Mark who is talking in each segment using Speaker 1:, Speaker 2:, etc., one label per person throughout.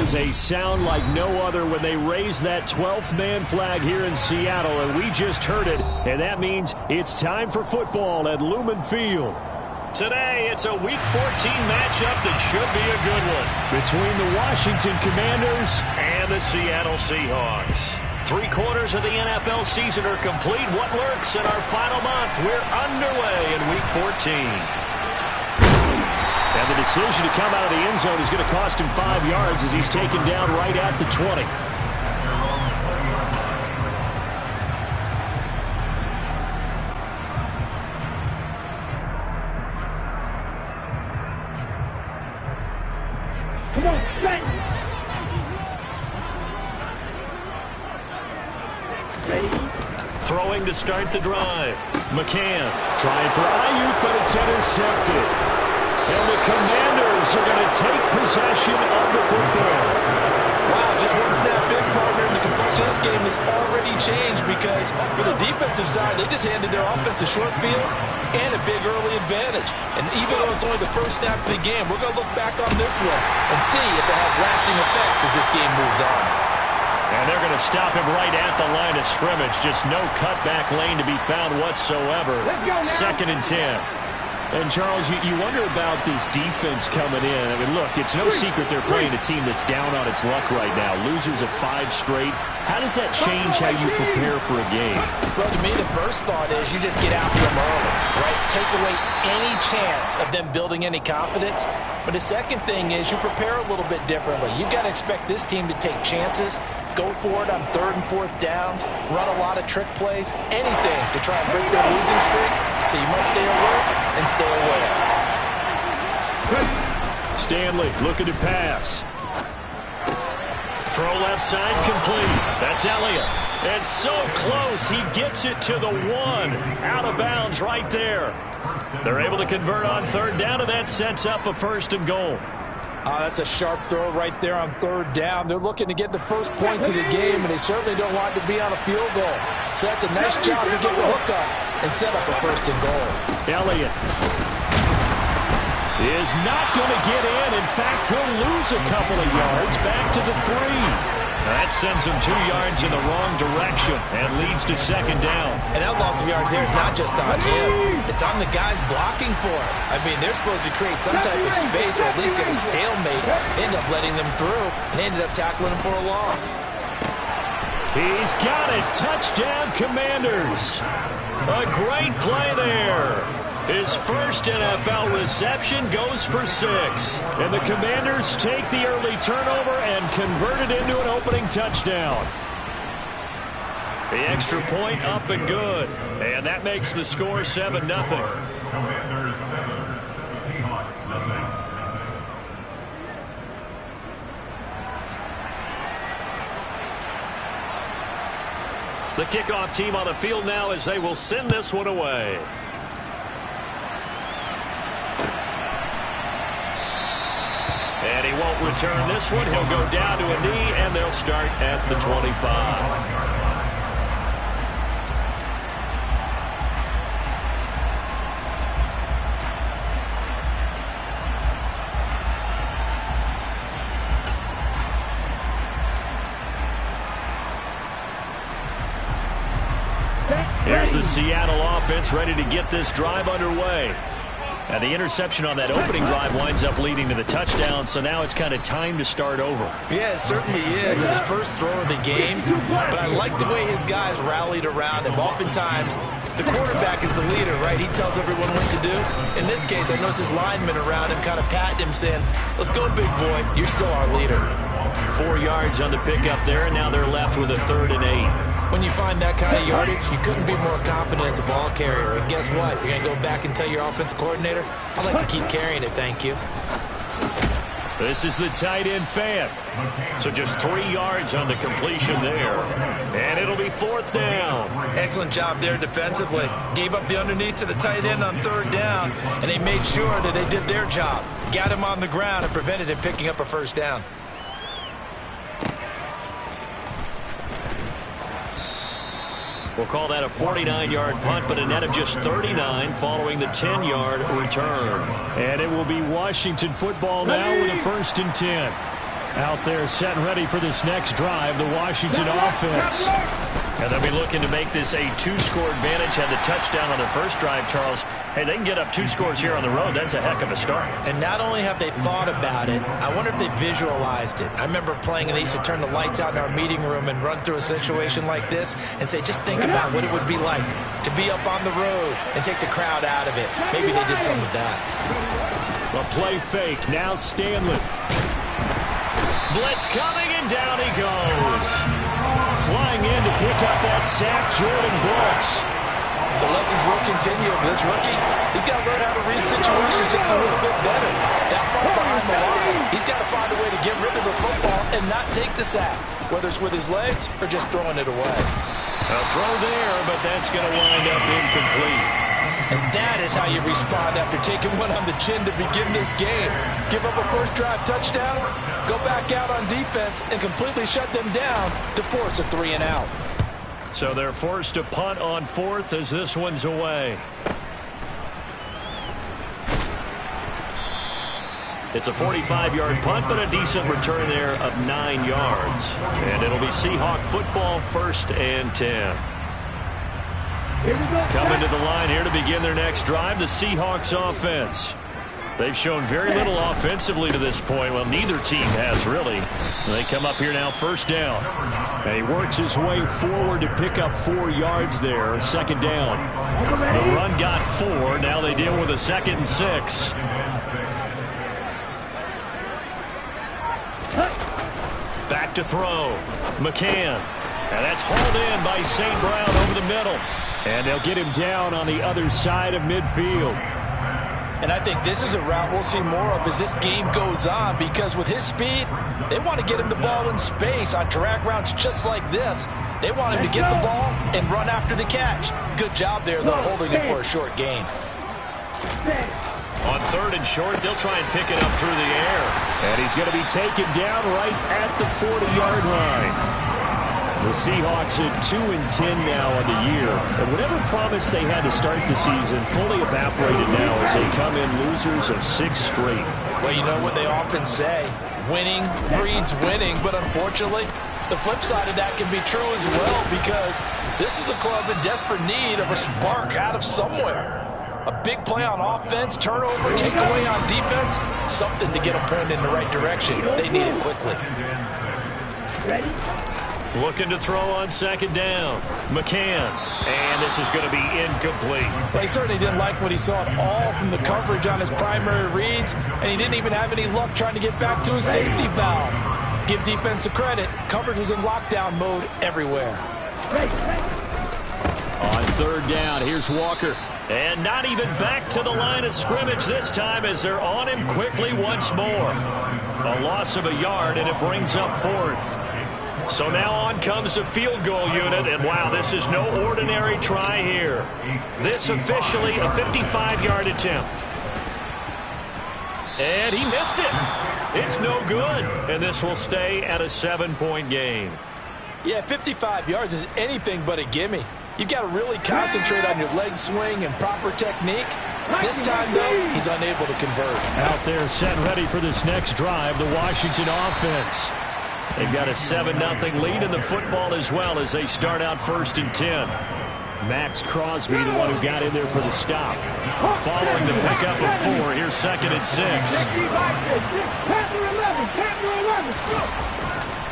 Speaker 1: was a sound like no other when they raised that 12th man flag here in Seattle, and we just heard it, and that means it's time for football at Lumen Field. Today, it's a Week 14 matchup that should be a good one between the Washington Commanders and the Seattle Seahawks. 3 quarters of the NFL season are complete. What lurks in our final month? We're underway in Week 14. And the decision to come out of the end zone is going to cost him 5 yards as he's taken down right at the 20.
Speaker 2: Come on, bang!
Speaker 1: Throwing to start the drive. McCann trying for Ayuk, but it's intercepted. And the Commanders are going to take possession of the football.
Speaker 3: Wow, just one snap in, partner, and the complexion of this game has already changed because for the defensive side, they just handed their offense a short field and a big early advantage. And even though it's only the first snap of the game, we're going to look back on this one and see if it has lasting effects as this game moves on.
Speaker 1: And they're going to stop him right at the line of scrimmage. Just no cutback lane to be found whatsoever. 2nd and 10. And, Charles, you wonder about this defense coming in. I mean, look, it's no secret they're playing a team that's down on its luck right now. Losers of 5 straight. How does that change how you prepare for a game?
Speaker 3: Well, to me, the first thought is you just get after them early, right? Take away any chance of them building any confidence. But the second thing is you prepare a little bit differently. You've got to expect this team to take chances, go for it on 3rd and 4th downs, run a lot of trick plays, anything to try and break their losing streak. So you must stay alert and stay aware.
Speaker 1: Stanley looking to pass. Throw left side complete. That's Elliott. And so close, he gets it to the 1. Out of bounds right there. They're able to convert on 3rd down, and that sets up a 1st and goal.
Speaker 3: That's a sharp throw right there on 3rd down. They're looking to get the first points of the game, and they certainly don't want to be on a field goal. So that's a nice job to get the hook up and set up a 1st and goal.
Speaker 1: Elliott is not going to get in. In fact, he'll lose a couple of yards back to the 3. That sends him 2 yards in the wrong direction and leads to 2nd down.
Speaker 3: And that loss of yards there is not just on him. It's on the guys blocking for him. I mean, they're supposed to create some type of space or at least get a stalemate. They end up letting them through and ended up tackling him for a loss.
Speaker 1: He's got it. Touchdown, Commanders. A great play there. His first NFL reception goes for 6. And the Commanders take the early turnover and convert it into an opening touchdown. The extra point up and good. And that makes the score 7-0.
Speaker 4: Commanders 7, Seahawks 0.
Speaker 1: The kickoff team on the field now as they will send this one away. And he won't return this one. He'll go down to a knee, and they'll start at the 25. Here's the Seattle offense ready to get this drive underway. Now, the interception on that opening drive winds up leading to the touchdown, so now it's kind of time to start over.
Speaker 3: Yeah, it certainly is. His first throw of the game, but I like the way his guys rallied around him. Oftentimes, the quarterback is the leader, right? He tells everyone what to do. In this case, I noticed his linemen around him kind of patting him, saying, let's go, big boy. You're still our leader.
Speaker 1: 4 yards on the pickup there, and now they're left with a 3rd and 8.
Speaker 3: When you find that kind of yardage, you couldn't be more confident as a ball carrier. And guess what? You're going to go back and tell your offensive coordinator, I'd like to keep carrying it, thank you.
Speaker 1: This is the tight end fan. So just 3 yards on the completion there. And it'll be 4th down.
Speaker 3: Excellent job there defensively. Gave up the underneath to the tight end on 3rd down, and they made sure that they did their job. Got him on the ground and prevented him picking up a 1st down.
Speaker 1: We'll call that a 49-yard punt, but a net of just 39 following the 10-yard return. And it will be Washington football now with a 1st and 10. Out there set and ready for this next drive, the Washington offense. And they'll be looking to make this a two-score advantage. Had the touchdown on their first drive, Charles. Hey, they can get up 2 scores here on the road. That's a heck of a start.
Speaker 3: And not only have they thought about it, I wonder if they visualized it. I remember playing and they used to turn the lights out in our meeting room and run through a situation like this and say, just think about what it would be like to be up on the road and take the crowd out of it. Maybe they did some of that.
Speaker 1: A play fake. Now Stanley. Blitz coming, and down he goes. Flying in to pick up that sack, Jordan Brooks.
Speaker 3: The lessons will continue. This rookie, he's got to learn how to read situations just a little bit better. That far behind the line, he's got to find a way to get rid of the football and not take the sack, whether it's with his legs or just throwing it away.
Speaker 1: A throw there, but that's going to wind up incomplete.
Speaker 3: And that is how you respond after taking one on the chin to begin this game. Give up a first drive touchdown, go back out on defense, and completely shut them down to force a 3-and-out.
Speaker 1: So they're forced to punt on 4th as this one's away. It's a 45-yard punt, but a decent return there of 9 yards. And it'll be Seahawk football, 1st and 10. Coming to the line here to begin their next drive, the Seahawks offense. They've shown very little offensively to this point. Well, neither team has really. They come up here now, 1st down. And he works his way forward to pick up 4 yards there, 2nd down. The run got 4. Now they deal with a 2nd and 6. Back to throw. McCann. And that's hauled in by St. Brown over the middle. And they'll get him down on the other side of midfield.
Speaker 3: And I think this is a route we'll see more of as this game goes on, because with his speed, they want to get him the ball in space on drag routes just like this. They want him to get the ball and run after the catch. Good job there, though, holding it for a short gain.
Speaker 1: On 3rd and short, they'll try and pick it up through the air. And he's going to be taken down right at the 40-yard line. The Seahawks at 2-10 now on the year. And whatever promise they had to start the season fully evaporated now as they come in losers of 6 straight.
Speaker 3: Well, you know what they often say, winning breeds winning. But unfortunately, the flip side of that can be true as well, because this is a club in desperate need of a spark out of somewhere. A big play on offense, turnover, takeaway on defense, something to get a point in the right direction. They need it quickly.
Speaker 2: Ready?
Speaker 1: Looking to throw on 2nd down. McCann. And this is going to be incomplete.
Speaker 3: Well, he certainly didn't like what he saw at all from the coverage on his primary reads, and he didn't even have any luck trying to get back to his safety valve. Give defense a credit. Coverage was in lockdown mode everywhere.
Speaker 1: On 3rd down, here's Walker. And not even back to the line of scrimmage this time as they're on him quickly once more. A loss of a yard, and it brings up 4th. So now on comes the field goal unit, and wow, this is no ordinary try here. This officially a 55-yard attempt. And he missed it. It's no good, and this will stay at a 7-point game.
Speaker 3: Yeah, 55 yards is anything but a gimme. You've got to really concentrate on your leg swing and proper technique. This time, though, he's unable to convert.
Speaker 1: Out there set ready for this next drive, the Washington offense. They've got a 7-0 lead in the football as well as they start out 1st and 10. Max Crosby, the one who got in there for the stop. Following the pickup of 4, here's 2nd and 6.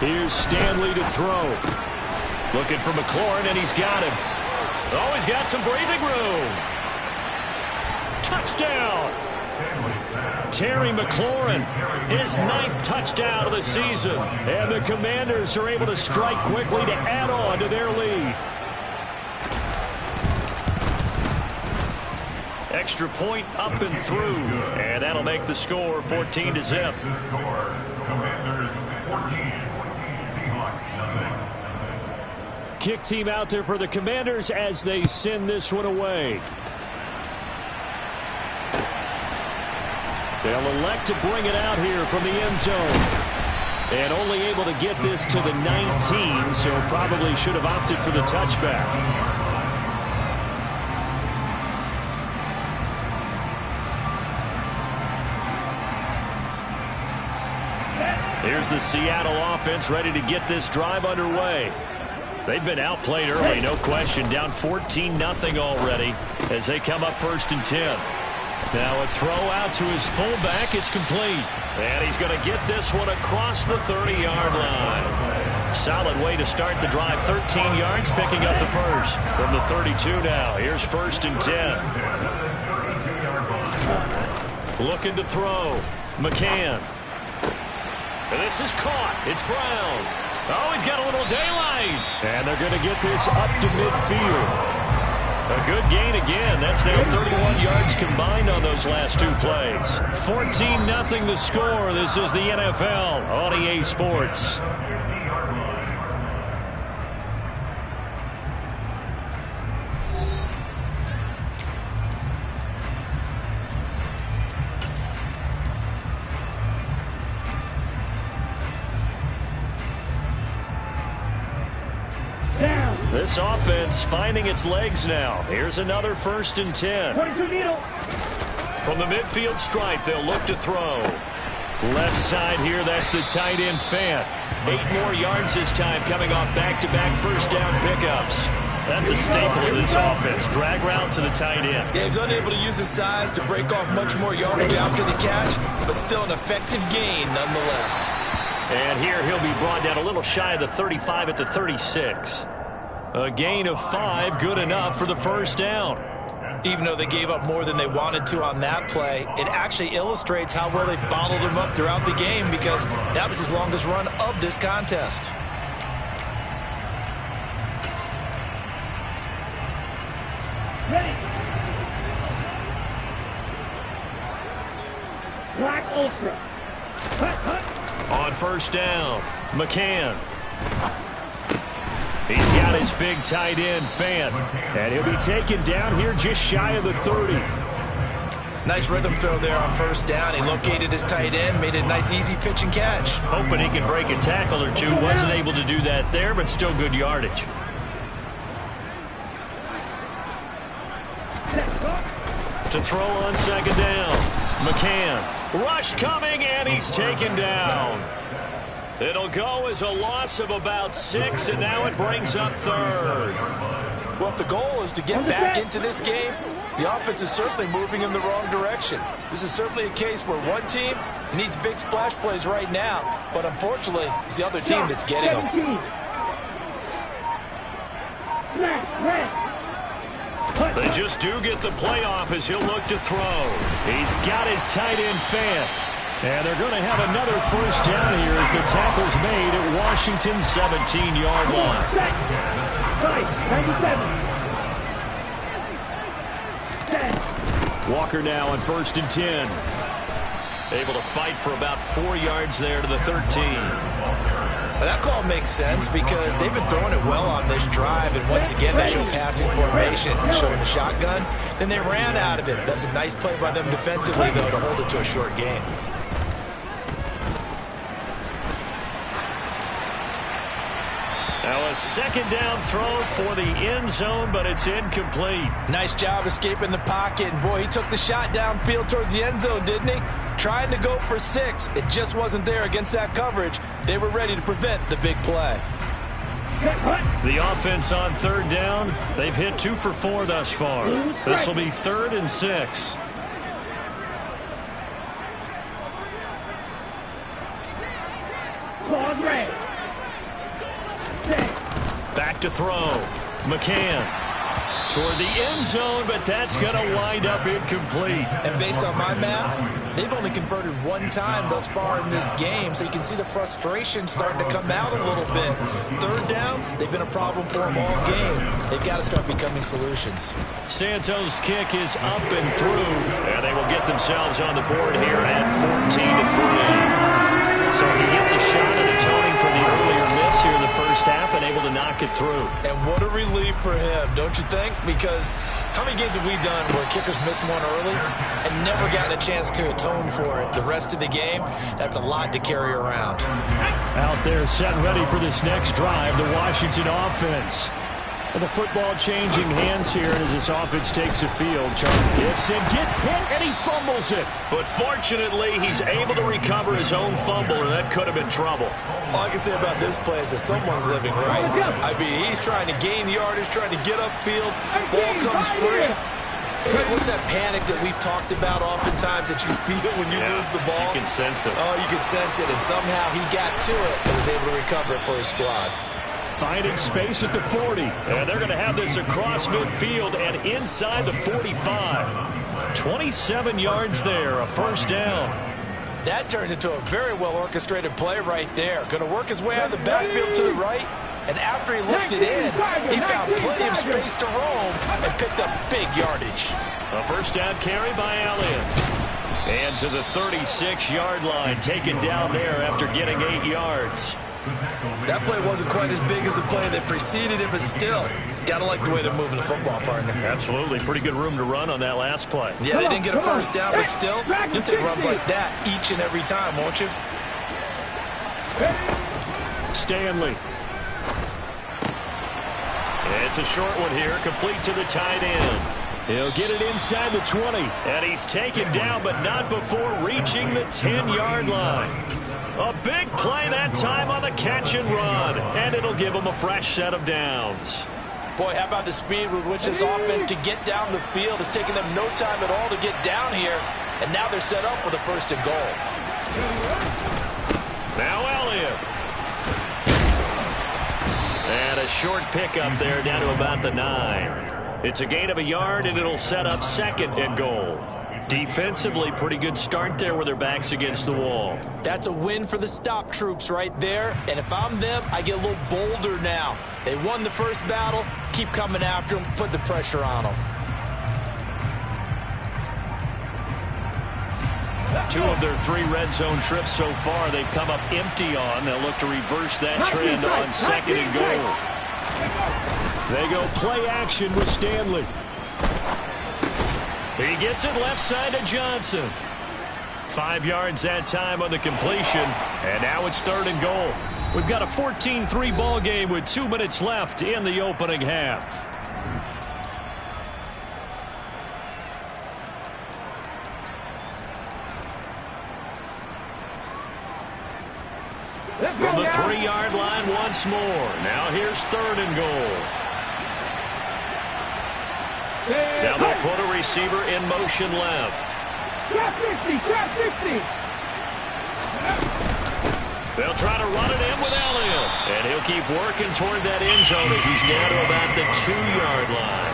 Speaker 1: Here's Stanley to throw. Looking for McLaurin, and he's got him. Oh, he's got some breathing room. Touchdown! Terry McLaurin, his 9th touchdown of the season. And the Commanders are able to strike quickly to add on to their lead. Extra point up and through. And that'll make the score 14-0.
Speaker 4: Commanders 14. Seahawks nothing.
Speaker 1: Kick team out there for the Commanders as they send this one away. They'll elect to bring it out here from the end zone. And only able to get this to the 19, so probably should have opted for the touchback. Here's the Seattle offense ready to get this drive underway. They've been outplayed early, no question. Down 14-0 already as they come up 1st and 10. Now a throw out to his fullback is complete. And he's going to get this one across the 30-yard line. Solid way to start the drive. 13 yards, picking up the first. From the 32 now. Here's 1st and 10. Looking to throw. McCann. And this is caught. It's Brown. Oh, he's got a little daylight. And they're going to get this up to midfield. A good gain again. That's now 31 yards combined on those last 2 plays. 14-0 the score. This is the NFL on EA Sports. This offense finding its legs now. Here's another 1st and 10. From the midfield stripe, they'll look to throw. Left side here, that's the tight end Fant. 8 more yards this time, coming off back-to-back first down pickups. That's a staple of this offense. Drag route to the tight end.
Speaker 3: Yeah, he's unable to use his size to break off much more yardage after the catch, but still an effective gain nonetheless.
Speaker 1: And here he'll be brought down a little shy of the 35 at the 36. A gain of 5, good enough for the first down.
Speaker 3: Even though they gave up more than they wanted to on that play, it actually illustrates how well they bottled him up throughout the game because that was his longest run of this contest.
Speaker 2: Ready. Black Ultra. Hut, hut.
Speaker 1: On first down, McCann. He's got his big tight end, Fant. And he'll be taken down here just shy of the 30.
Speaker 3: Nice rhythm throw there on first down. He located his tight end, made it a nice easy pitch and catch.
Speaker 1: Hoping he can break a tackle or two. Wasn't able to do that there, but still good yardage. To throw on second down, McCann. Rush coming, and he's taken down. It'll go as a loss of about 6, and now it brings up 3rd.
Speaker 3: Well, if the goal is to get back into this game, the offense is certainly moving in the wrong direction. This is certainly a case where one team needs big splash plays right now, but unfortunately, it's the other team that's getting them.
Speaker 1: They just do get the playoff as he'll look to throw. He's got his tight end Fant. And they're going to have another first down here as the tackle's made at Washington's 17-yard line.
Speaker 2: 97.
Speaker 1: Walker now on 1st and 10. Able to fight for about 4 yards there to the 13.
Speaker 3: Well, that call makes sense because they've been throwing it well on this drive, and once again they show passing formation, showing the shotgun. Then they ran out of it. That's a nice play by them defensively, though, to hold it to a short gain.
Speaker 1: Now a second down throw for the end zone, but it's incomplete.
Speaker 3: Nice job escaping the pocket. And boy, he took the shot downfield towards the end zone, didn't he? Trying to go for 6. It just wasn't there against that coverage. They were ready to prevent the big play.
Speaker 1: The offense on 3rd down, they've hit 2 for 4 thus far. This will be 3rd and 6. Back to throw. McCann toward the end zone, but that's going to wind up incomplete.
Speaker 3: And based on my math, they've only converted 1 time thus far in this game, so you can see the frustration starting to come out a little bit. 3rd downs, they've been a problem for them all game. They've got to start becoming solutions.
Speaker 1: Santos' kick is up and through, and they will get themselves on the board here at 14-3. So he gets a shot at atoning for the earlier miss here in the first half and able to knock it through.
Speaker 3: And what a relief for him, don't you think? Because how many games have we done where kickers missed one early and never gotten a chance to atone for it the rest of the game? That's a lot to carry around.
Speaker 1: Out there set ready for this next drive, the Washington offense. Well, the football changing hands here as this offense takes the field. Charlie Gibson gets hit, and he fumbles it. But fortunately, he's able to recover his own fumble, or that could have been trouble.
Speaker 3: All I can say about this play is that someone's living right. I mean, he's trying to gain yardage, trying to get upfield. Ball comes free. What's that panic that we've talked about oftentimes that you feel when you lose the ball?
Speaker 1: You can sense it.
Speaker 3: Oh, you can sense it, and somehow he got to it and was able to recover it for his squad.
Speaker 1: Finding space at the 40. And they're going to have this across midfield and inside the 45. 27 yards there, a first down.
Speaker 3: That turned into a very well-orchestrated play right there. Going to work his way out of the backfield to the right. And after he looked it in, he found plenty of space to roam and picked up big yardage.
Speaker 1: A first down carry by Elliott. And to the 36-yard line, taken down there after getting 8 yards.
Speaker 3: That play wasn't quite as big as the play that preceded it, but still, got to like the way they're moving the football, partner.
Speaker 1: Absolutely. Pretty good room to run on that last play.
Speaker 3: Yeah, they didn't get a first down, but still, you'll take runs like that each and every time, won't you?
Speaker 1: Stanley. It's a short one here, complete to the tight end. He'll get it inside the 20. And he's taken down, but not before reaching the 10-yard line. A big play that time on the catch and run. And it'll give him a fresh set of downs.
Speaker 3: Boy, how about the speed with which this offense could get down the field? It's taken them no time at all to get down here. And now they're set up with a first and goal.
Speaker 1: Now Elliott. And a short pickup there down to about the 9. It's a gain of a yard, and it'll set up second and goal. Defensively, pretty good start there with their backs against the wall.
Speaker 3: That's a win for the stop troops right there. And if I'm them, I get a little bolder now. They won the first battle. Keep coming after them. Put the pressure on them.
Speaker 1: 2 of their 3 red zone trips so far, they've come up empty on. They'll look to reverse that trend on second and goal. They go play action with Stanley. He gets it left side to Johnson. 5 yards that time on the completion, and now it's third and goal. We've got a 14-3 ball game with 2 minutes left in the opening half. From the 3-yard line once more. Now here's third and goal. Now they'll put a receiver in motion left.
Speaker 2: Trap 50, trap 50.
Speaker 1: They'll try to run it in with Elliott. And he'll keep working toward that end zone as he's down to about the 2-yard line.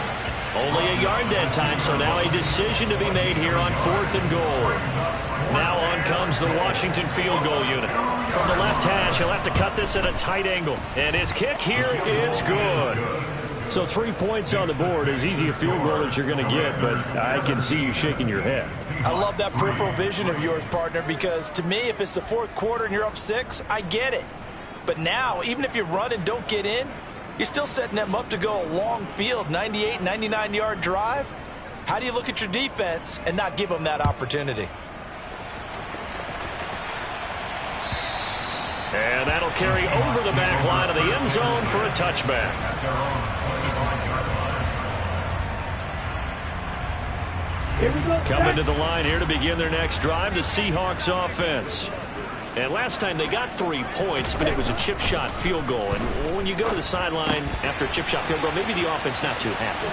Speaker 1: Only a yard that time, so now a decision to be made here on fourth and goal. Now on comes the Washington field goal unit. From the left hash, he'll have to cut this at a tight angle. And his kick here is good. So 3 points on the board, as easy a field goal as you're going to get, but I can see you shaking your head.
Speaker 3: I love that peripheral vision of yours, partner, because to me, if it's the fourth quarter and you're up 6, I get it. But now, even if you run and don't get in, you're still setting them up to go a long field, 98, 99-yard drive. How do you look at your defense and not give them that opportunity?
Speaker 1: And that'll carry over the back line of the end zone for a touchback. Coming to the line here to begin their next drive, the Seahawks offense. And last time they got 3 points, but it was a chip shot field goal. And when you go to the sideline after a chip shot field goal, maybe the offense not too happy.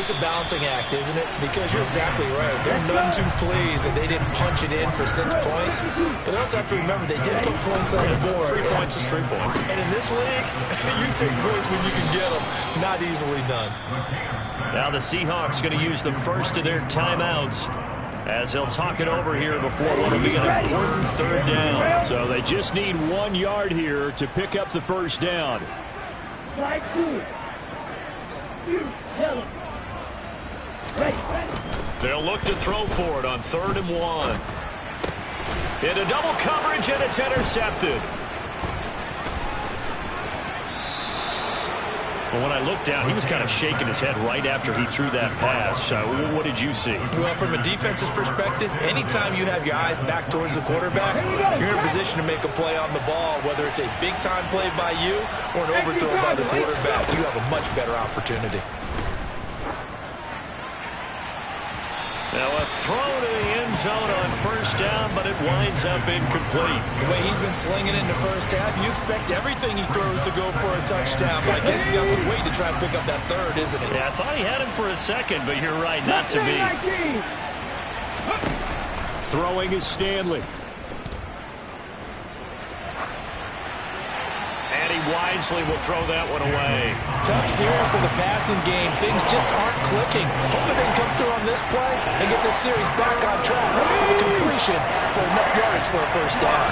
Speaker 3: It's a balancing act, isn't it? Because you're exactly right. They're none too pleased that they didn't punch it in for 6 points. But they also have to remember they did put points on the board.
Speaker 1: 3 points is 3 points.
Speaker 3: And in this league, you take points when you can get them. Not easily done.
Speaker 1: Now the Seahawks going to use the first of their timeouts as they'll talk it over here before what will be an important third down. So they just need 1 yard here to pick up the first down. They'll look to throw for it on 3rd and 1. Into double coverage, and it's intercepted. Well, when I looked down, he was kind of shaking his head right after he threw that pass. What did you see?
Speaker 3: Well, from a defense's perspective, anytime you have your eyes back towards the quarterback, you're in a position to make a play on the ball, whether it's a big-time play by you or an overthrow by the quarterback. You have a much better opportunity.
Speaker 1: Now a throw to the end zone on first down, but it winds up incomplete.
Speaker 3: The way he's been slinging in the first half, you expect everything he throws to go for a touchdown, but I guess he's got to wait to try and pick up that third, isn't he?
Speaker 1: Yeah, I thought he had him for a second, but you're right, not to be. Throwing is Stanley. And he wisely will throw that one away.
Speaker 3: Tough series for the passing game. Things just aren't clicking. Hoping they can come through on this play and get this series back on track with a completion for enough yardage for a first down.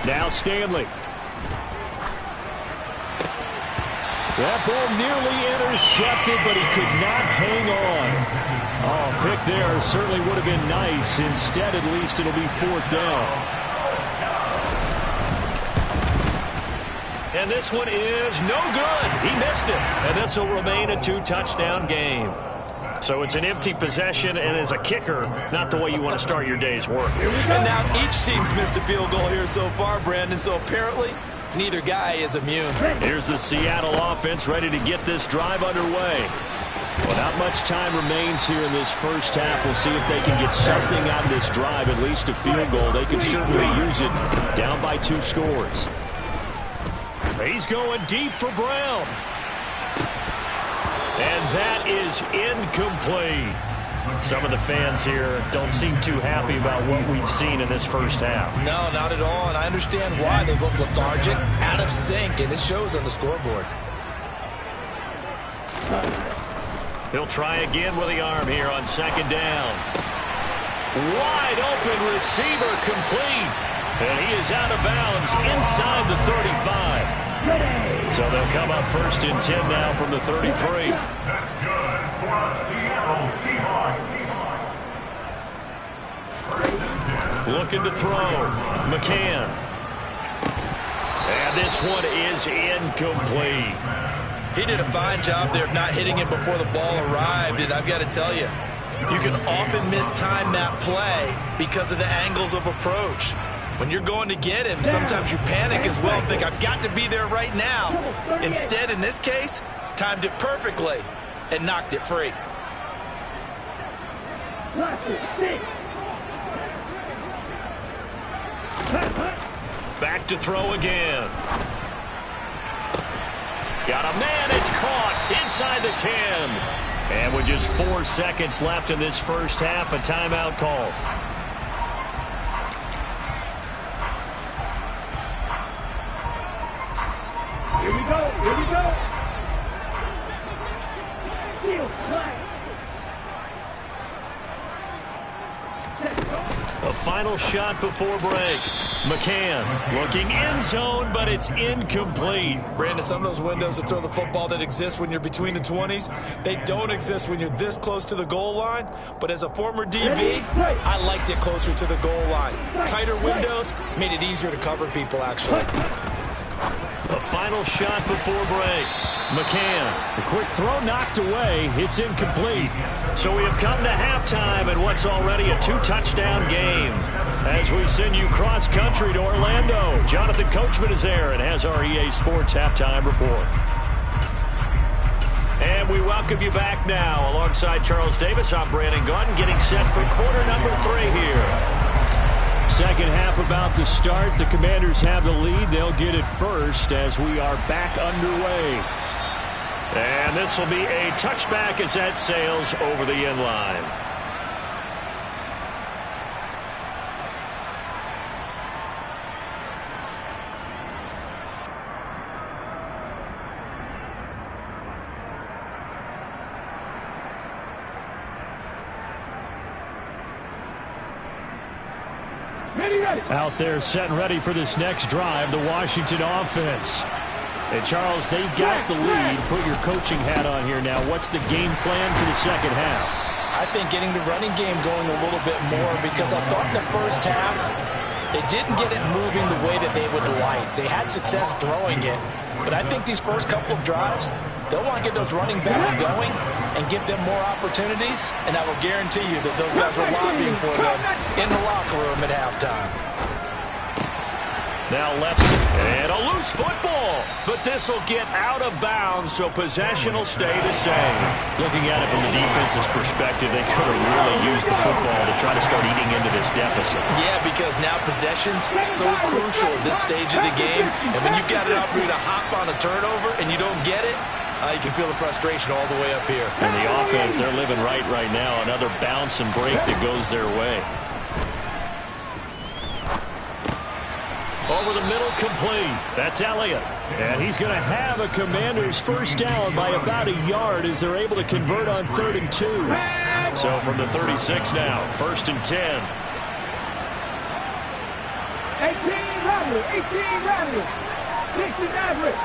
Speaker 1: Now Stanley. That ball nearly intercepted, but he could not hang on. Oh, pick there certainly would have been nice. Instead, at least it'll be fourth down. And this one is no good. He missed it. And this will remain a two-touchdown game. So it's an empty possession, and as a kicker, not the way you want to start your day's work.
Speaker 3: And now each team's missed a field goal here so far, Brandon, so apparently neither guy is immune.
Speaker 1: Here's the Seattle offense ready to get this drive underway. Well, not much time remains here in this first half. We'll see if they can get something out of this drive, at least a field goal. They could certainly use it, down by 2 scores. He's going deep for Brown. And that is incomplete. Some of the fans here don't seem too happy about what we've seen in this first half.
Speaker 3: No, not at all, and I understand why. They've looked lethargic, out of sync, and it shows on the scoreboard.
Speaker 1: He'll try again with the arm here on second down. Wide open receiver complete. And he is out of bounds inside the 35. So they'll come up first and 10 now from the 33.
Speaker 4: That's good for the Seattle Seahawks.
Speaker 1: Looking to throw. McCann. And this one is incomplete.
Speaker 3: He did a fine job there of not hitting him before the ball arrived, and I've got to tell you, you can often mistime that play because of the angles of approach. When you're going to get him, sometimes you panic as well and think, I've got to be there right now. Instead, in this case, timed it perfectly and knocked it free.
Speaker 1: Back to throw again. Got a man, it's caught inside the 10. And with just 4 seconds left in this first half, a timeout call.
Speaker 2: Here we go, here we go. Field flag.
Speaker 1: A final shot before break. McCann looking end zone, but it's incomplete.
Speaker 3: Brandon, some of those windows to throw the football that exist when you're between the 20s, they don't exist when you're this close to the goal line. But as a former DB, I liked it closer to the goal line. Tighter windows made it easier to cover people, actually.
Speaker 1: A final shot before break. McCann, the quick throw knocked away. It's incomplete. So we have come to halftime in what's already a 2-touchdown game. As we send you cross-country to Orlando, Jonathan Coachman is there and has our EA Sports halftime report. And we welcome you back now. Alongside Charles Davis, I'm Brandon Gunn, getting set for quarter number 3 here. Second half about to start. The Commanders have the lead. They'll get it first as we are back underway. And this will be a touchback as that sails over the end line. Out there set and ready for this next drive, the Washington offense. And Charles, they've got the lead. Put your coaching hat on here now. What's the game plan for the second half?
Speaker 3: I think getting the running game going a little bit more, because I thought in the first half they didn't get it moving the way that they would like. They had success throwing it, but I think these first couple of drives, they'll want to get those running backs going and give them more opportunities, and I will guarantee you that those guys were lobbying for them in the locker room at halftime.
Speaker 1: Now left, and a loose football, but this will get out of bounds, so possession will stay the same. Looking at it from the defense's perspective, they could have really used the football to try to start eating into this deficit.
Speaker 3: Yeah, because now possession's so crucial at this stage of the game, and when you've got an opportunity to hop on a turnover and you don't get it, you can feel the frustration all the way up here.
Speaker 1: And the offense, they're living right now. Another bounce and break that goes their way. Over the middle, complete. That's Elliott. And he's going to have a Commanders first down by about a yard as they're able to convert on 3rd and 2. So from the 36 now, 1st and 10.
Speaker 2: 18 Rattler.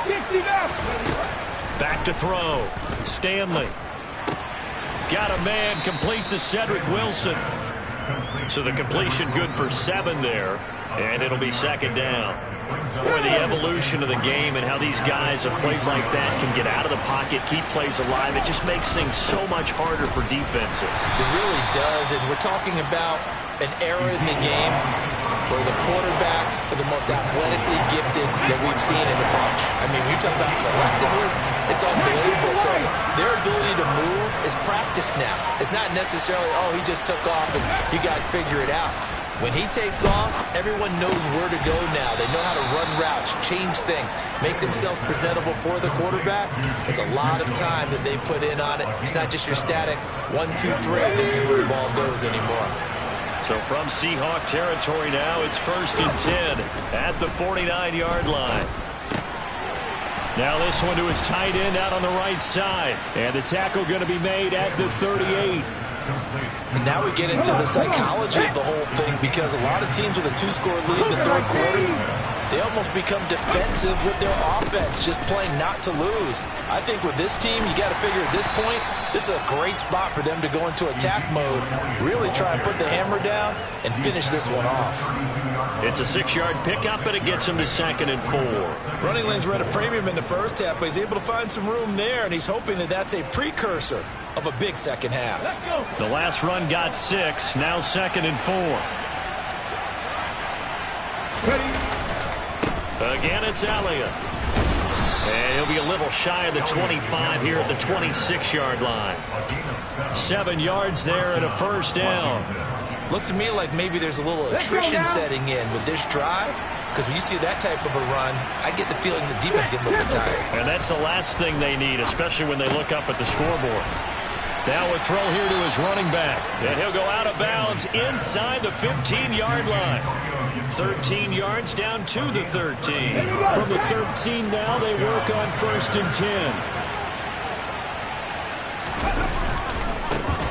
Speaker 2: 60
Speaker 1: Back to throw. Stanley. Got a man, complete to Cedric Wilson. So the completion good for 7 there. And it'll be 2nd down. Boy, the evolution of the game and how these guys at plays like that can get out of the pocket, keep plays alive, it just makes things so much harder for defenses.
Speaker 3: It really does, and we're talking about an era in the game where the quarterbacks are the most athletically gifted that we've seen in a bunch. I mean, when you talk about collectively, it's unbelievable. So their ability to move is practiced now. It's not necessarily, oh, he just took off and you guys figure it out. When he takes off, everyone knows where to go now. They know how to run routes, change things, make themselves presentable for the quarterback. It's a lot of time that they put in on it. It's not just your static 1, 2, 3. This is where the ball goes anymore.
Speaker 1: So from Seahawk territory now, it's 1st and 10 at the 49-yard line. Now this one to his tight end out on the right side. And the tackle going to be made at the 38.
Speaker 3: And now we get into the psychology of the whole thing, because a lot of teams with a 2-score lead in the 3rd quarter, they almost become defensive with their offense, just playing not to lose. I think with this team, you got to figure at this point, this is a great spot for them to go into attack mode, really try and put the hammer down and finish this one off.
Speaker 1: It's a 6-yard pickup, and it gets him to 2nd and 4.
Speaker 3: Running lanes were at a premium in the first half, but he's able to find some room there, and he's hoping that that's a precursor of a big second half.
Speaker 1: The last run got 6, now 2nd and 4. Again, it's Elliott. And he'll be a little shy of the 25 here at the 26-yard line. 7 yards there and a first down.
Speaker 3: Looks to me like maybe there's a little attrition setting in with this drive, because when you see that type of a run, I get the feeling the defense getting a little bit tired.
Speaker 1: And that's the last thing they need, especially when they look up at the scoreboard. Now a throw here to his running back. And he'll go out of bounds inside the 15-yard line. 13 yards down to the 13. From the 13 now, they work on 1st and 10.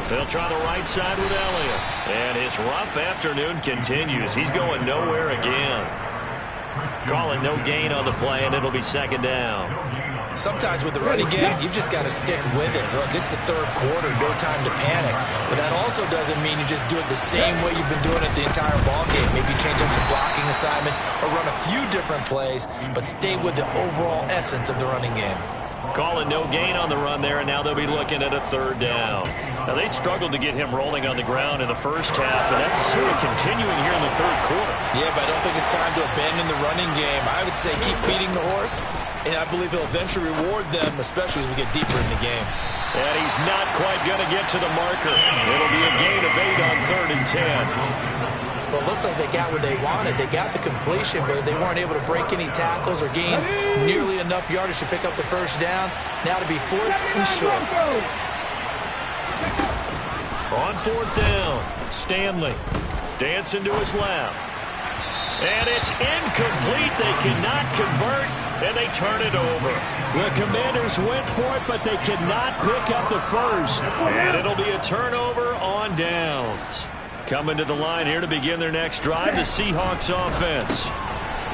Speaker 1: They'll try the right side with Elliott. And his rough afternoon continues. He's going nowhere again. Calling no gain on the play, and it'll be 2nd down.
Speaker 3: Sometimes with the running game, you've just got to stick with it. Look, it's the 3rd quarter, no time to panic. But that also doesn't mean you just do it the same way you've been doing it the entire ball game. Maybe change up some blocking assignments or run a few different plays, but stay with the overall essence of the running game.
Speaker 1: Calling no gain on the run there, and now they'll be looking at a 3rd down. Now, they struggled to get him rolling on the ground in the first half, and that's sort of continuing here in the 3rd quarter.
Speaker 3: Yeah, but I don't think it's time to abandon the running game. I would say keep feeding the horse, and I believe he'll eventually reward them, especially as we get deeper in the game.
Speaker 1: And he's not quite going to get to the marker. It'll be a gain of 8 on 3rd and 10.
Speaker 3: Well, it looks like they got what they wanted. They got the completion, but they weren't able to break any tackles or gain nearly enough yardage to pick up the first down. Now to be 4th and short.
Speaker 1: On 4th down, Stanley dancing to his left. And it's incomplete. They cannot convert, and they turn it over. The Commanders went for it, but they cannot pick up the first. And it'll be a turnover on downs. Coming to the line here to begin their next drive, the Seahawks offense.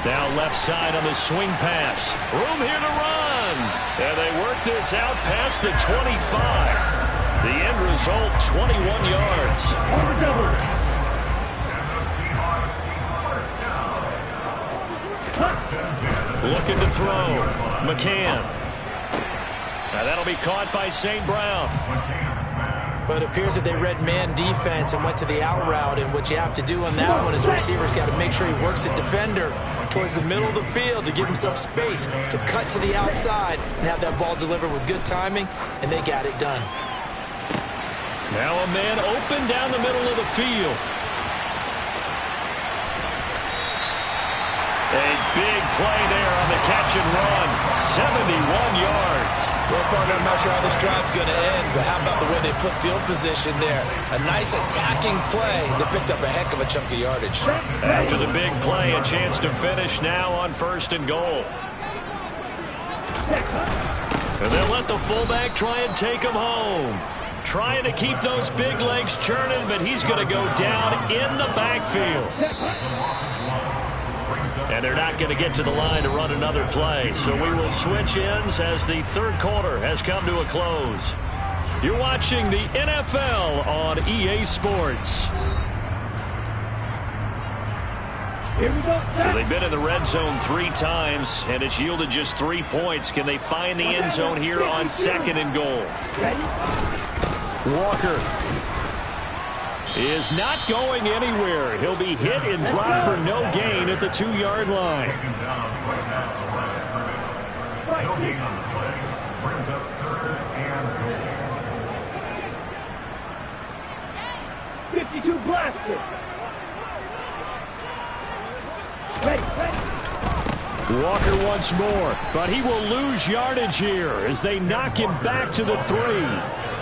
Speaker 1: Now left side on the swing pass. Room here to run. And they work this out past the 25. The end result, 21 yards.
Speaker 2: On the double.
Speaker 1: Looking to throw. McCann. Now that'll be caught by St. Brown.
Speaker 3: But it appears that they read man defense and went to the out route, and what you have to do on that one is the receiver's got to make sure he works the defender towards the middle of the field to give himself space to cut to the outside and have that ball delivered with good timing, and they got it done.
Speaker 1: Now a man open down the middle of the field. A big play there on the catch and run. 71 yards.
Speaker 3: Well, partner, I'm not sure how this drive's going to end, but how about the way they flipped field position there? A nice attacking play. They picked up a heck of a chunk of yardage.
Speaker 1: After the big play, a chance to finish now on 1st and goal. And they'll let the fullback try and take him home. Trying to keep those big legs churning, but he's going to go down in the backfield. And they're not going to get to the line to run another play. So we will switch ends as the 3rd quarter has come to a close. You're watching the NFL on EA Sports.
Speaker 2: Here we go.
Speaker 1: So they've been in the red zone 3 times, and it's yielded just 3 points. Can they find the end zone here on 2nd and goal? Walker is not going anywhere. He'll be hit and dropped for no gain at the 2-yard line.
Speaker 2: 52 blaster. Ready.
Speaker 1: Walker once more, but he will lose yardage here as they knock him back to the 3.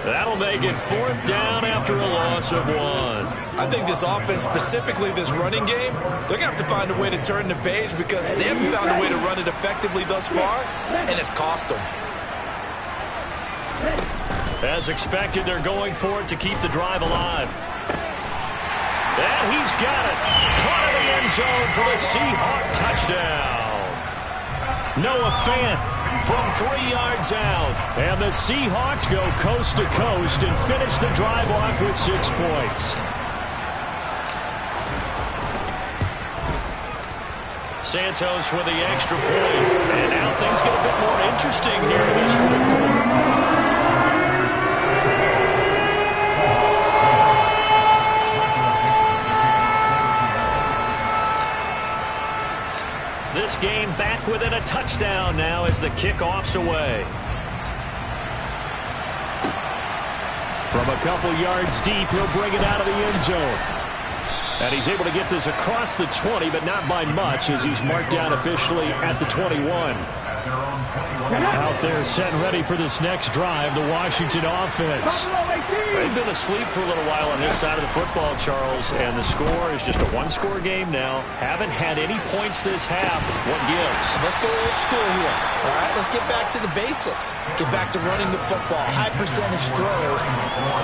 Speaker 1: That'll make it 4th down after a loss of 1.
Speaker 3: I think this offense, specifically this running game, they're going to have to find a way to turn the page because they haven't found a way to run it effectively thus far, and it's cost them.
Speaker 1: As expected, they're going for it to keep the drive alive. And he's got it. Caught in the end zone for the Seahawk touchdown. Noah Fant from 3 yards out. And the Seahawks go coast to coast and finish the drive off with 6 points. Santos with the extra point. And now things get a bit more interesting here in this 4th quarter. This game back within a touchdown now as the kickoff's away. From a couple yards deep, he'll bring it out of the end zone. And he's able to get this across the 20, but not by much as he's marked down officially at the 21. Out there set and ready for this next drive, the Washington offense. They've been asleep for a little while on this side of the football, Charles, and the score is just a 1-score game now. Haven't had any points this half. What gives?
Speaker 3: Let's go old school here. All right, let's get back to the basics. Get back to running the football, high percentage throws.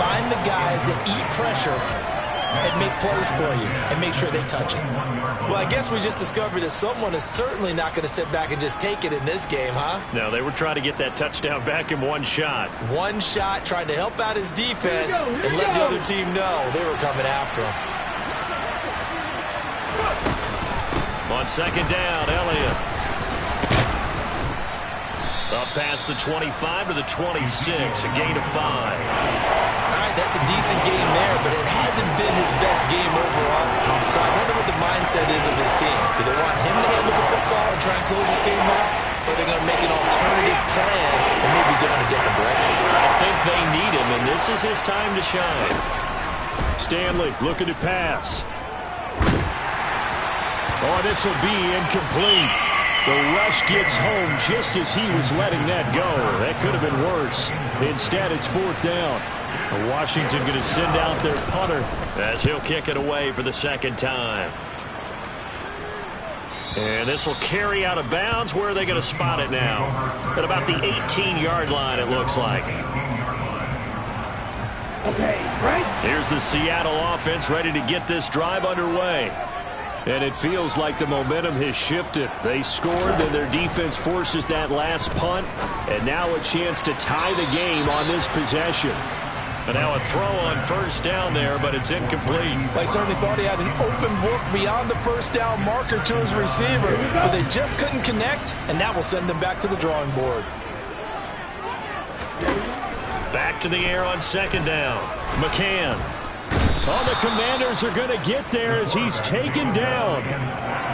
Speaker 3: Find the guys that eat pressure and make plays for you and make sure they touch it. Well, I guess we just discovered that someone is certainly not going to sit back and just take it in this game, huh?
Speaker 1: No, they were trying to get that touchdown back in 1 shot.
Speaker 3: 1 shot, trying to help out his defense and let the other team know they were coming after him.
Speaker 1: On 2nd down, Elliott. Up past the 25 to the 26, a gain of 5.
Speaker 3: All right, that's a decent game there, but it hasn't been his best game overall. So I wonder what the mindset is of his team. Do they want him to handle the football and try and close this game out? Or are they going to make an alternative plan and maybe go in a different direction?
Speaker 1: I think they need him, and this is his time to shine. Stanley looking to pass. Oh, this will be incomplete. The rush gets home just as he was letting that go. That could have been worse. Instead, it's 4th down. Washington going to send out their punter as he'll kick it away for the 2nd time. And this will carry out of bounds. Where are they going to spot it now? At about the 18-yard line, it looks like.
Speaker 2: Okay, right?
Speaker 1: Here's the Seattle offense ready to get this drive underway. And it feels like the momentum has shifted. They scored, then their defense forces that last punt. And now a chance to tie the game on this possession. And now a throw on first down there, but it's incomplete.
Speaker 3: They certainly thought he had an open book beyond the first down marker to his receiver, but they just couldn't connect, and that will send them back to the drawing board.
Speaker 1: Back to the air on second down. McCann. Oh, the Commanders are going to get there as he's taken down.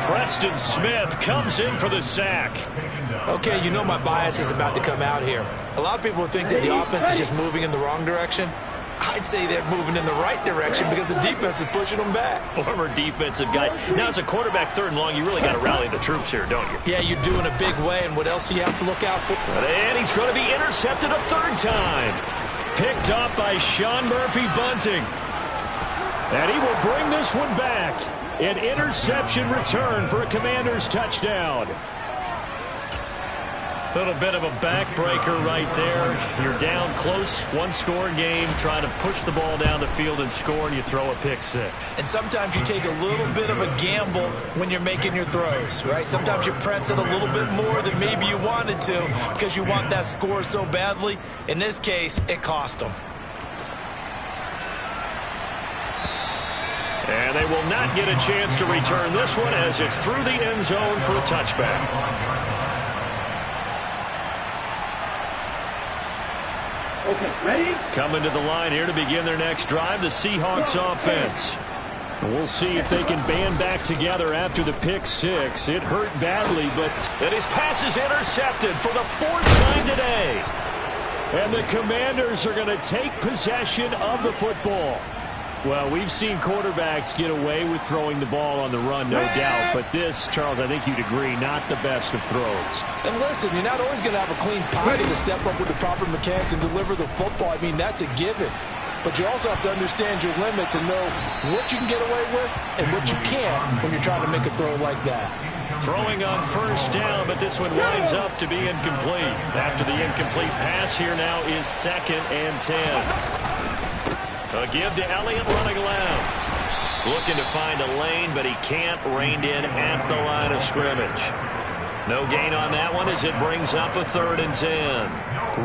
Speaker 1: Preston Smith comes in for the sack.
Speaker 3: Okay, you know my bias is about to come out here. A lot of people think that the offense is just moving in the wrong direction. I'd say they're moving in the right direction because the defense is pushing them back.
Speaker 1: Former defensive guy. Now, as a quarterback, third and long, you really got to rally the troops here, don't you?
Speaker 3: Yeah, you do in a big way, and what else do you have to look out for?
Speaker 1: And he's going to be intercepted a third time. Picked up by Sean Murphy-Bunting. And he will bring this one back. An interception return for a Commanders touchdown. Little bit of a backbreaker right there. You're down close, one-score game, trying to push the ball down the field and score, and you throw a pick six.
Speaker 3: And sometimes you take a little bit of a gamble when you're making your throws, right? Sometimes you press it a little bit more than maybe you wanted to because you want that score so badly. In this case, it cost them.
Speaker 1: And they will not get a chance to return this one as it's through the end zone for a touchback.
Speaker 2: Okay, ready?
Speaker 1: Coming to the line here to begin their next drive, the Seahawks offense. We'll see if they can band back together after the pick six. It hurt badly, but his pass is intercepted for the fourth time today. And the Commanders are going to take possession of the football. Well, we've seen quarterbacks get away with throwing the ball on the run, no doubt. But this, Charles, I think you'd agree, not the best of throws.
Speaker 3: And listen, you're not always going to have a clean pocket to step up with the proper mechanics and deliver the football. I mean, that's a given. But you also have to understand your limits and know what you can get away with and what you can't when you're trying to make a throw like that.
Speaker 1: Throwing on first down, but this one winds up to be incomplete. After the incomplete pass, here now is 2nd and 10. A give to Elliott running left. Looking to find a lane, but he can't. Reined in at the line of scrimmage. No gain on that one as it brings up a 3rd and 10.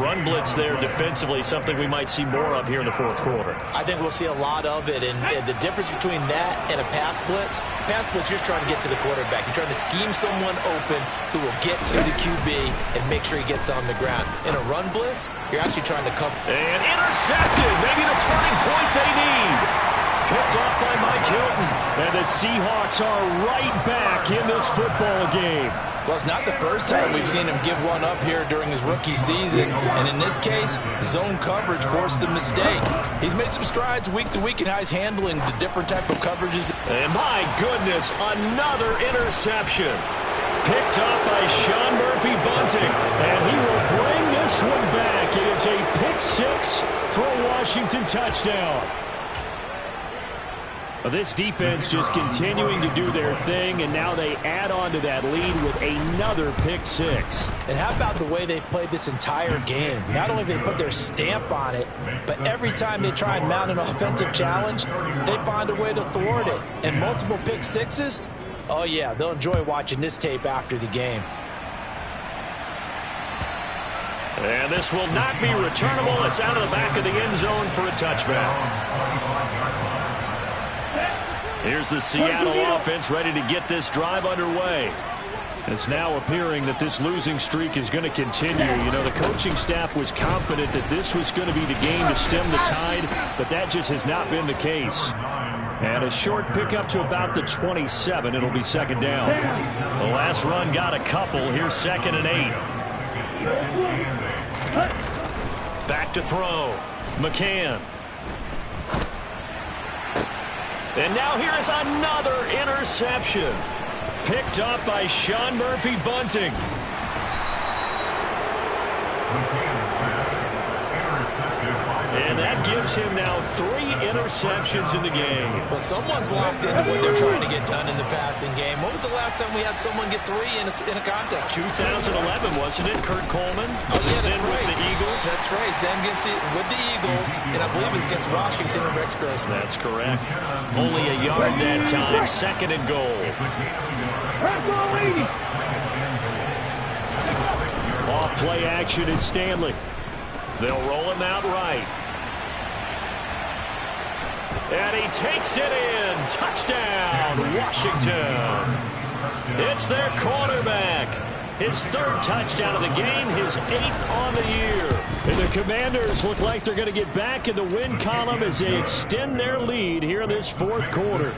Speaker 1: Run blitz there defensively, something we might see more of here in the fourth quarter.
Speaker 3: I think we'll see a lot of it, and the difference between that and a pass blitz, you're just trying to get to the quarterback. You're trying to scheme someone open who will get to the QB and make sure he gets on the ground. In a run blitz, you're actually trying to cover.
Speaker 1: And intercepted, maybe the turning point they need. Picked off by Mike Hilton. And the Seahawks are right back in this football game.
Speaker 3: Well, it's not the first time we've seen him give one up here during his rookie season. And in this case, zone coverage forced the mistake. He's made some strides week to week in how he's handling the different type of coverages.
Speaker 1: And my goodness, another interception. Picked up by Sean Murphy-Bunting. And he will bring this one back. It is a pick six for a Washington touchdown. This defense just continuing to do their thing, and now they add on to that lead with another pick six.
Speaker 3: And how about the way they've played this entire game? Not only have they put their stamp on it, but every time they try and mount an offensive challenge, they find a way to thwart it. And multiple pick sixes, oh yeah, they'll enjoy watching this tape after the game.
Speaker 1: And this will not be returnable. It's out of the back of the end zone for a touchback. Here's the Seattle offense ready to get this drive underway. It's now appearing that this losing streak is going to continue. You know, the coaching staff was confident that this was going to be the game to stem the tide, but that just has not been the case. And a short pickup to about the 27. It'll be 2nd down. The last run got a couple. Here's 2nd and 8. Back to throw. McCann. And now here is another interception. Picked up by Sean Murphy-Bunting. And that gives him now 3 interceptions in the game.
Speaker 3: Well, someone's locked into what they're trying to get done in the passing game. When was the last time we had someone get 3 in a contest?
Speaker 1: 2011, wasn't it? Kurt Coleman.
Speaker 3: Oh, yeah, that's
Speaker 1: then
Speaker 3: right.
Speaker 1: With the Eagles.
Speaker 3: That's right. Then with the Eagles, and I believe it's against Washington and Rex Grossman.
Speaker 1: That's correct. Only a yard that time. 2nd and goal. Off play action in Stanley. They'll roll him out right. And he takes it in. Touchdown, Washington. It's their quarterback. His third touchdown of the game, his 8th on the year. And the Commanders look like they're going to get back in the win column as they extend their lead here in this fourth quarter.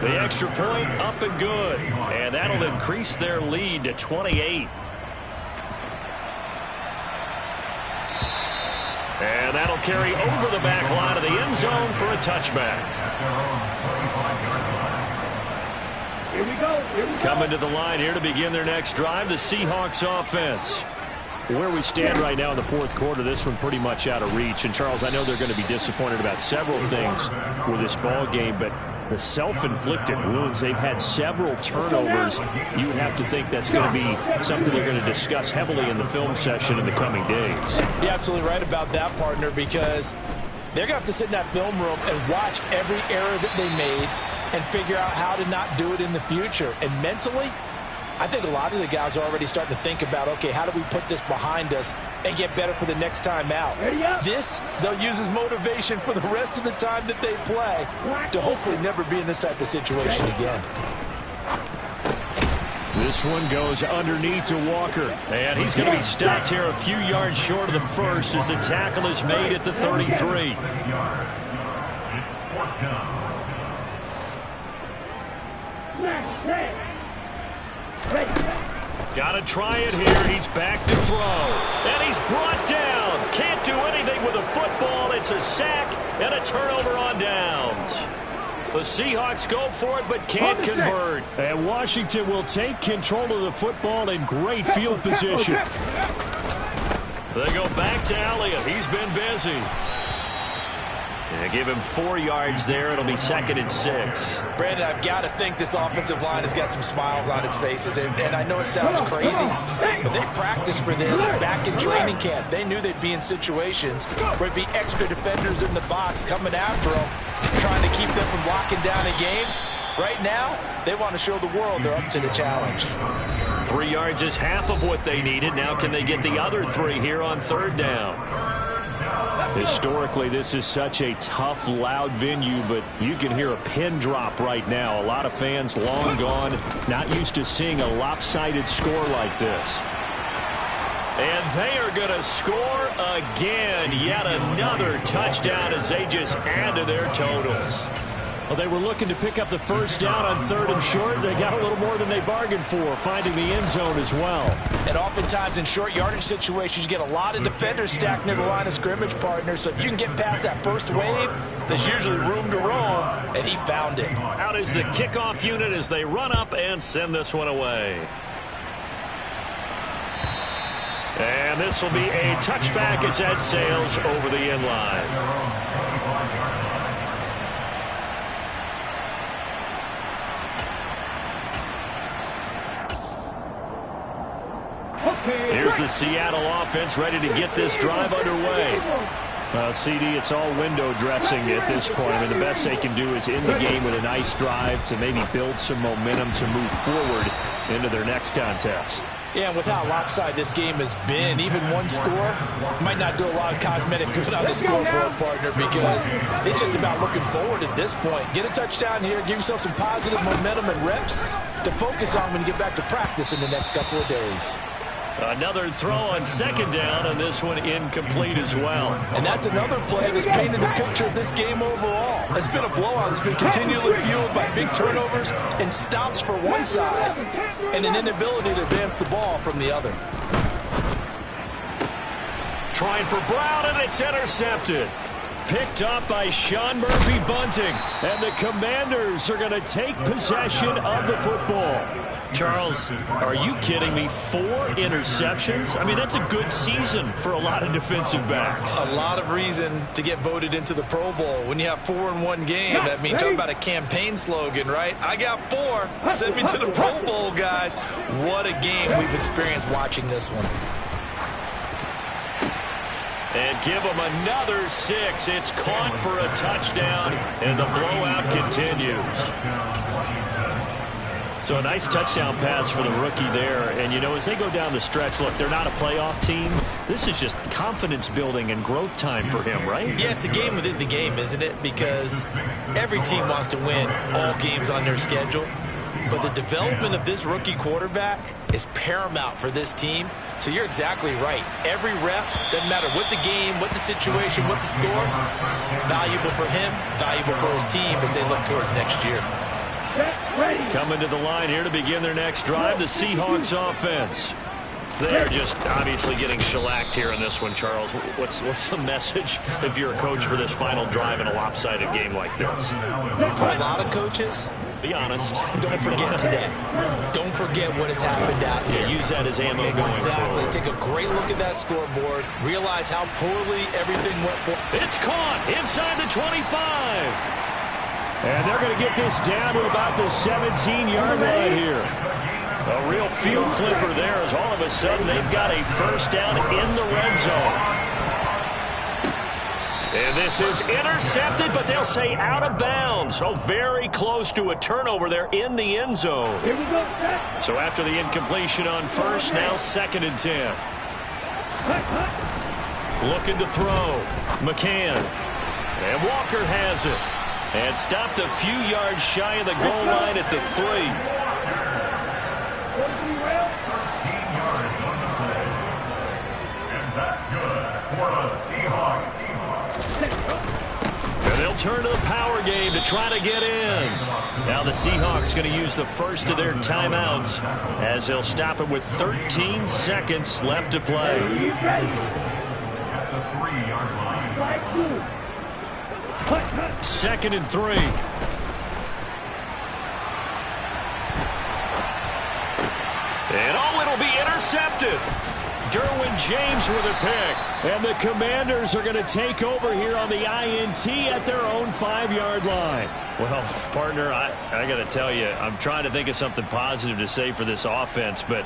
Speaker 1: The extra point up and good. And that'll increase their lead to 28. And that'll carry over the back line of the end zone for a touchback.
Speaker 2: Here we go. Here we go.
Speaker 1: Coming to the line here to begin their next drive, the Seahawks offense. Where we stand right now in the fourth quarter, this one pretty much out of reach. And, Charles, I know they're going to be disappointed about several things with this ball game, but the self-inflicted wounds, they've had several turnovers. You would have to think that's going to be something they're going to discuss heavily in the film session in the coming days.
Speaker 3: You're absolutely right about that, partner, because they're going to have to sit in that film room and watch every error that they made and figure out how to not do it in the future. And mentally, I think a lot of the guys are already starting to think about, okay, how do we put this behind us and get better for the next time out? This, they'll use as motivation for the rest of the time that they play to hopefully never be in this type of situation again.
Speaker 1: This one goes underneath to Walker. And he's going to be stopped here a few yards short of the first as the tackle is made at the 33. Got to try it here. He's back to throw. And he's brought down. Can't do anything with a football. It's a sack and a turnover on downs. The Seahawks go for it but can't convert. And Washington will take control of the football in great field position. They go back to Elliott. He's been busy. They give him 4 yards there. It'll be 2nd and 6.
Speaker 3: Brandon, I've got to think this offensive line has got some smiles on its faces. And I know it sounds crazy, but they practiced for this back in training camp. They knew they'd be in situations where it'd be extra defenders in the box coming after them, trying to keep them from locking down a game. Right now, they want to show the world they're up to the challenge.
Speaker 1: 3 yards is half of what they needed. Now can they get the other 3 here on 3rd down? Historically, this is such a tough, loud venue, but you can hear a pin drop right now. A lot of fans long gone, not used to seeing a lopsided score like this. And they are going to score again. Yet another touchdown as they just add to their totals. Well, they were looking to pick up the first down on 3rd and short. They got a little more than they bargained for, finding the end zone as well.
Speaker 3: And oftentimes in short yardage situations, you get a lot of defenders stacked near the line of scrimmage, partner. So if you can get past that first wave, there's usually room to roam, and he found it.
Speaker 1: Out is the kickoff unit as they run up and send this one away. And this will be a touchback as that sails over the end line. Here's the Seattle offense ready to get this drive underway. CD, it's all window dressing at this point. I mean, the best they can do is end the game with a nice drive to maybe build some momentum to move forward into their next contest.
Speaker 3: Yeah, and with how lopsided this game has been, even one score might not do a lot of cosmetic good on the scoreboard, partner, because it's just about looking forward at this point. Get a touchdown here, give yourself some positive momentum and reps to focus on when you get back to practice in the next couple of days.
Speaker 1: Another throw on 2nd down, and this one incomplete as well.
Speaker 3: And that's another play that's painted the picture of this game overall. It's been a blowout. It's been continually fueled by big turnovers and stops for one side and an inability to advance the ball from the other.
Speaker 1: Trying for Brown, and it's intercepted. Picked up by Sean Murphy-Bunting. And the Commanders are going to take possession of the football. Charles, are you kidding me? 4 interceptions? I mean, that's a good season for a lot of defensive backs.
Speaker 3: A lot of reason to get voted into the Pro Bowl. When you have 4 in one game, that means talk about a campaign slogan, right? I got 4. Send me to the Pro Bowl, guys. What a game we've experienced watching this one.
Speaker 1: And give them another 6. It's caught for a touchdown, and the blowout continues. So a nice touchdown pass for the rookie there. And, you know, as they go down the stretch, look, they're not a playoff team. This is just confidence building and growth time for him, right?
Speaker 3: Yeah, it's a game within the game, isn't it? Because every team wants to win all games on their schedule. But the development of this rookie quarterback is paramount for this team. So you're exactly right. Every rep, doesn't matter what the game, what the situation, what the score, valuable for him, valuable for his team as they look towards next year.
Speaker 1: Coming to the line here to begin their next drive, the Seahawks offense. They're just obviously getting shellacked here in this one, Charles. What's the message if you're a coach for this final drive in a lopsided game like this?
Speaker 3: For a lot of coaches,
Speaker 1: be honest.
Speaker 3: Don't forget today. Don't forget what has happened out here.
Speaker 1: Yeah, use that as ammo going
Speaker 3: Exactly.
Speaker 1: forward.
Speaker 3: Take a great look at that scoreboard. Realize how poorly everything went for.
Speaker 1: It's caught inside the 25. And they're going to get this down to about the 17-yard line here. A real field flipper there as all of a sudden they've got a first down in the red zone. And this is intercepted, but they'll say out of bounds. So very close to a turnover there in the end zone.
Speaker 2: Here we go.
Speaker 1: So after the incompletion on first, now 2nd and 10. Looking to throw. McCann. And Walker has it. And stopped a few yards shy of the goal line at the 3.
Speaker 4: 13 yards on the play. And that's good for the Seahawks.
Speaker 1: And they'll turn to the power game to try to get in. Now the Seahawks going to use the first of their timeouts as they'll stop it with 13 seconds left to play.
Speaker 4: At the 3-yard line.
Speaker 1: 2nd and 3. And it'll be intercepted. Derwin James with a pick. And the Commanders are going to take over here on the INT at their own 5-yard line. Well, partner, I got to tell you, I'm trying to think of something positive to say for this offense, but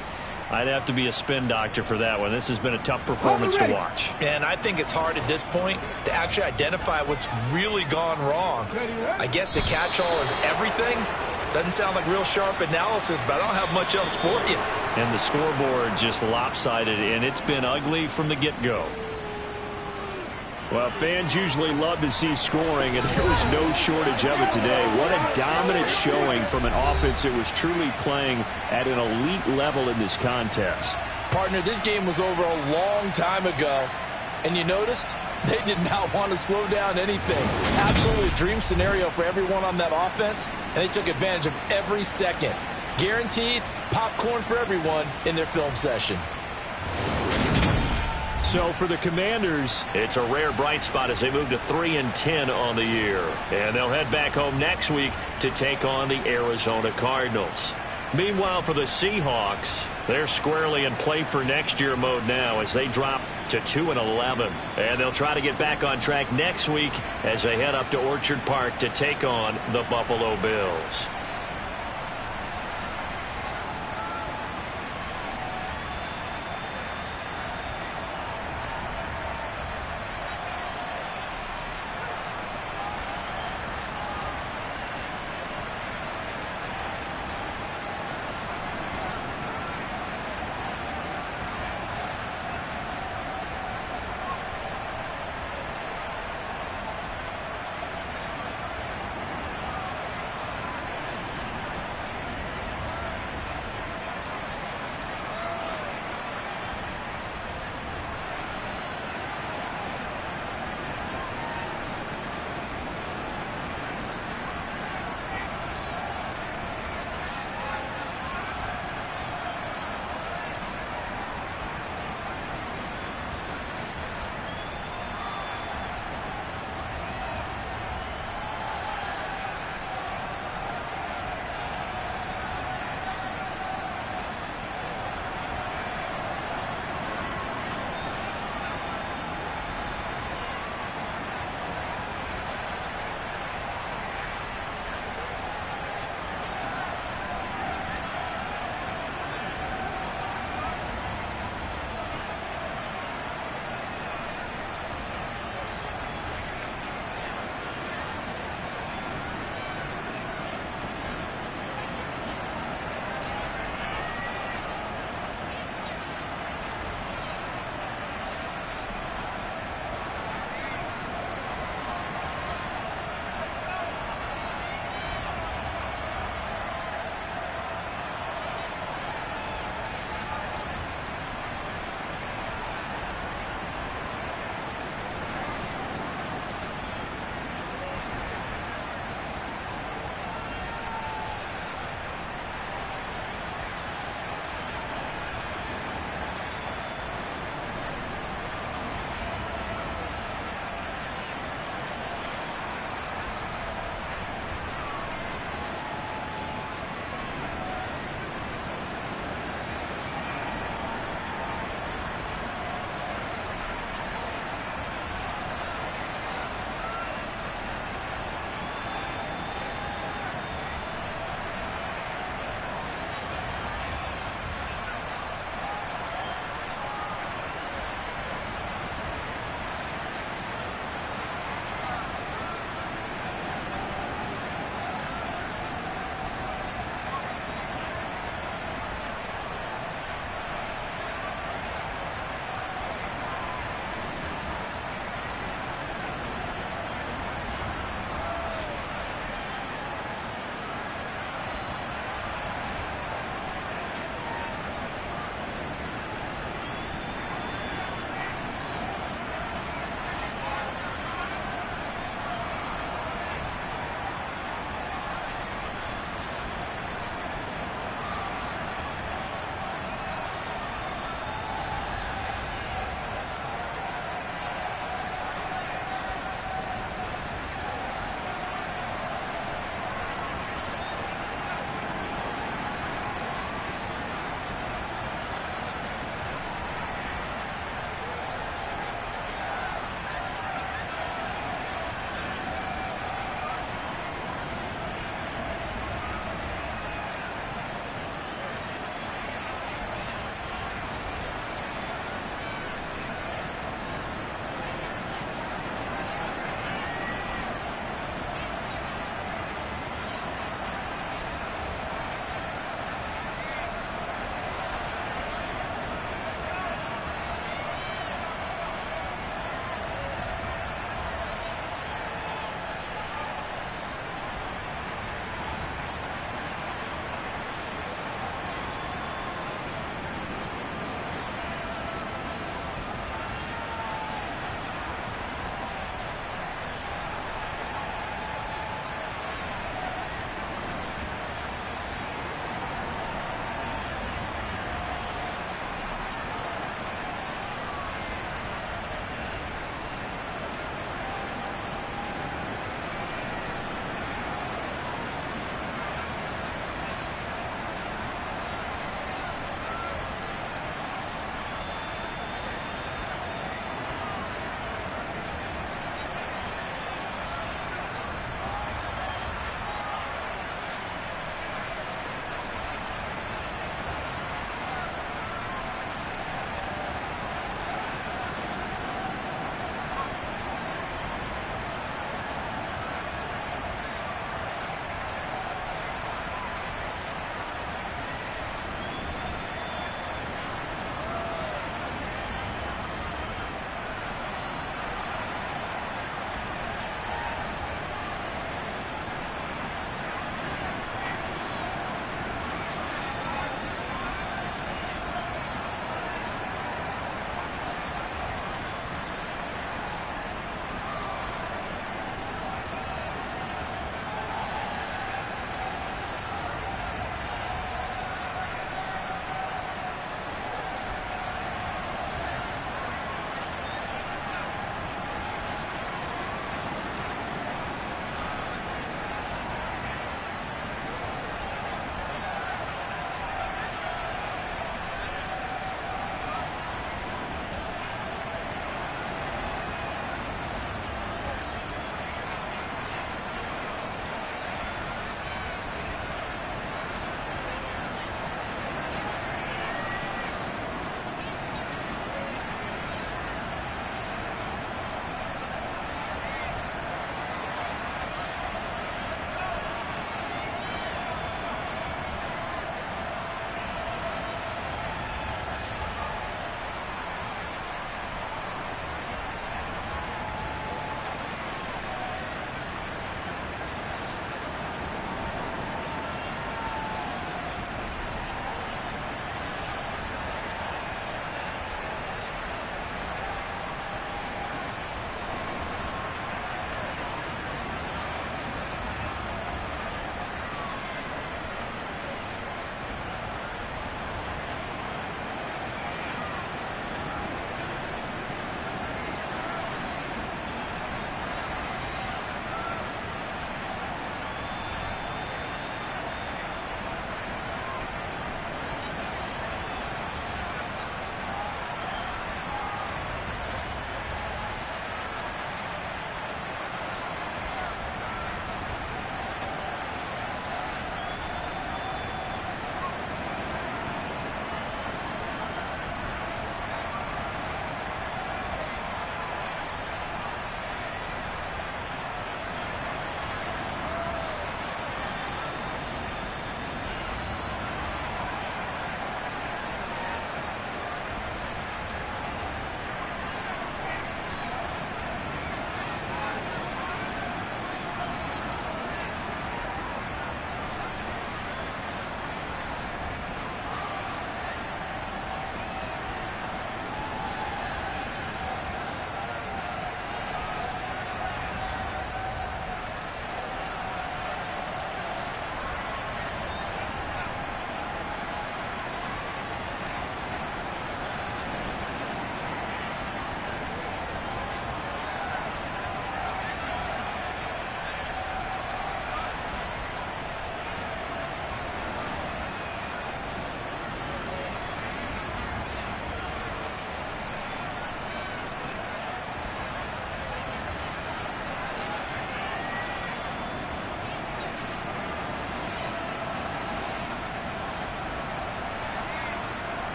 Speaker 1: I'd have to be a spin doctor for that one. This has been a tough performance to watch.
Speaker 3: And I think it's hard at this point to actually identify what's really gone wrong. I guess the catch-all is everything. Doesn't sound like real sharp analysis, but I don't have much else for you.
Speaker 1: And the scoreboard just lopsided, and it's been ugly from the get-go. Well, fans usually love to see scoring, and there was no shortage of it today. What a dominant showing from an offense that was truly playing at an elite level in this contest.
Speaker 3: Partner, this game was over a long time ago, and you noticed they did not want to slow down anything. Absolutely a dream scenario for everyone on that offense, and they took advantage of every second. Guaranteed popcorn for everyone in their film session.
Speaker 1: So for the Commanders, it's a rare bright spot as they move to 3-10 on the year. And they'll head back home next week to take on the Arizona Cardinals. Meanwhile, for the Seahawks, they're squarely in play for next year mode now as they drop to 2-11. And they'll try to get back on track next week as they head up to Orchard Park to take on the Buffalo Bills.